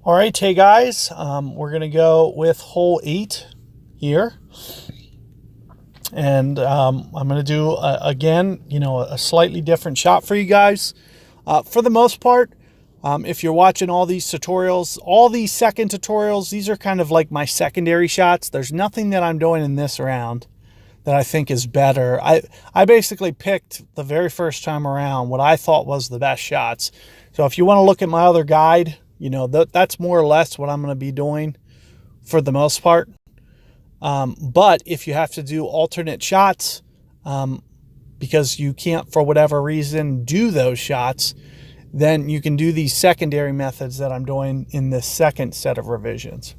All right, hey guys, we're going to go with hole 8 here. And I'm going to do, again, a slightly different shot for you guys. For the most part, if you're watching all these tutorials, all these second tutorials, these are kind of like my secondary shots. There's nothing that I'm doing in this round that I think is better. I basically picked the very first time around what I thought was the best shots. So if you want to look at my other guide, that's more or less what I'm going to be doing for the most part. But if you have to do alternate shots, because you can't, for whatever reason, do those shots, then you can do these secondary methods that I'm doing in this second set of revisions.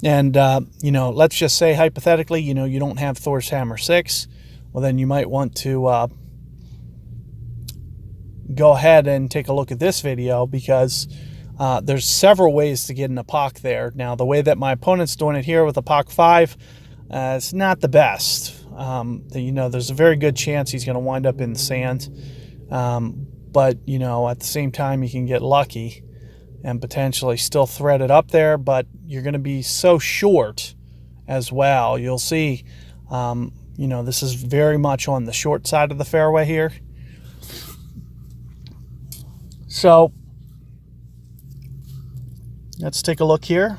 And, let's just say hypothetically, you don't have Thor's Hammer 6. Well, then you might want to go ahead and take a look at this video, because there's several ways to get an Epoch there. Now, the way that my opponent's doing it here with Epoch 5, it's not the best. There's a very good chance he's going to wind up in the sand. But, at the same time, you can get lucky and potentially still thread it up there, but you're going to be so short as well. You'll see, this is very much on the short side of the fairway here. So let's take a look here.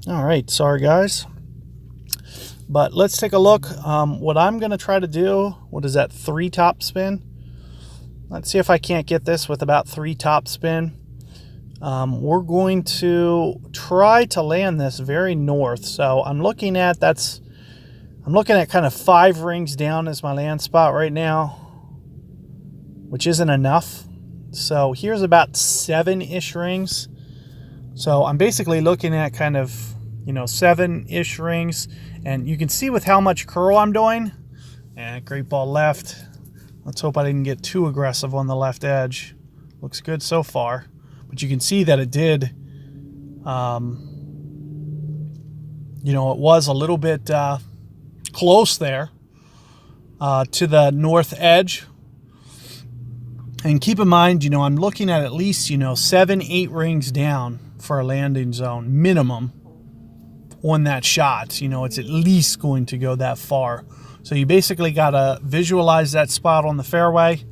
All right, sorry guys. But let's take a look. What I'm going to try to do, what is that, 3 top spin? Let's see if I can't get this with about 3 top spin. We're going to try to land this very north. So I'm looking at kind of 5 rings down as my land spot right now, which isn't enough. So here's about 7-ish rings. So I'm basically looking at kind of, 7-ish rings. And you can see with how much curl I'm doing. Great ball left. Let's hope I didn't get too aggressive on the left edge. Looks good so far. But you can see that it did, it was a little bit close there to the north edge. And keep in mind, I'm looking at least, 7-8 rings down for a landing zone minimum on that shot. It's at least going to go that far. So you basically got to visualize that spot on the fairway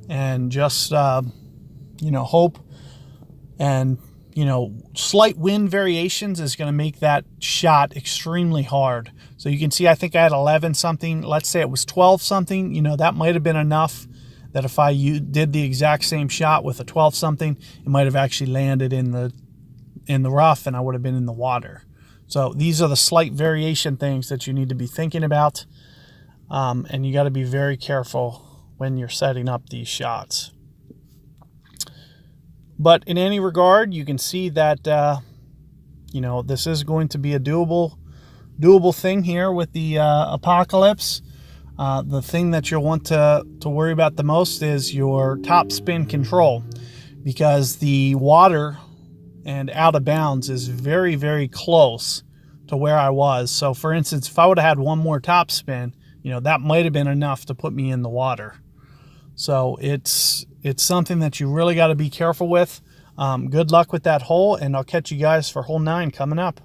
and just, hope. And, slight wind variations is going to make that shot extremely hard. So you can see, I think I had 11 something. Let's say it was 12 something. That might have been enough that if I did the exact same shot with a 12 something, it might have actually landed in the rough and I would have been in the water. So these are the slight variation things that you need to be thinking about. And you got to be very careful when you're setting up these shots. But in any regard, you can see that, this is going to be a doable thing here with the Apocalypse. The thing that you'll want to worry about the most is your top spin control, because the water and out of bounds is very, very close to where I was. So for instance, if I would have had one more top spin, that might have been enough to put me in the water. So it's something that you really got to be careful with. Good luck with that hole, and I'll catch you guys for hole 9 coming up.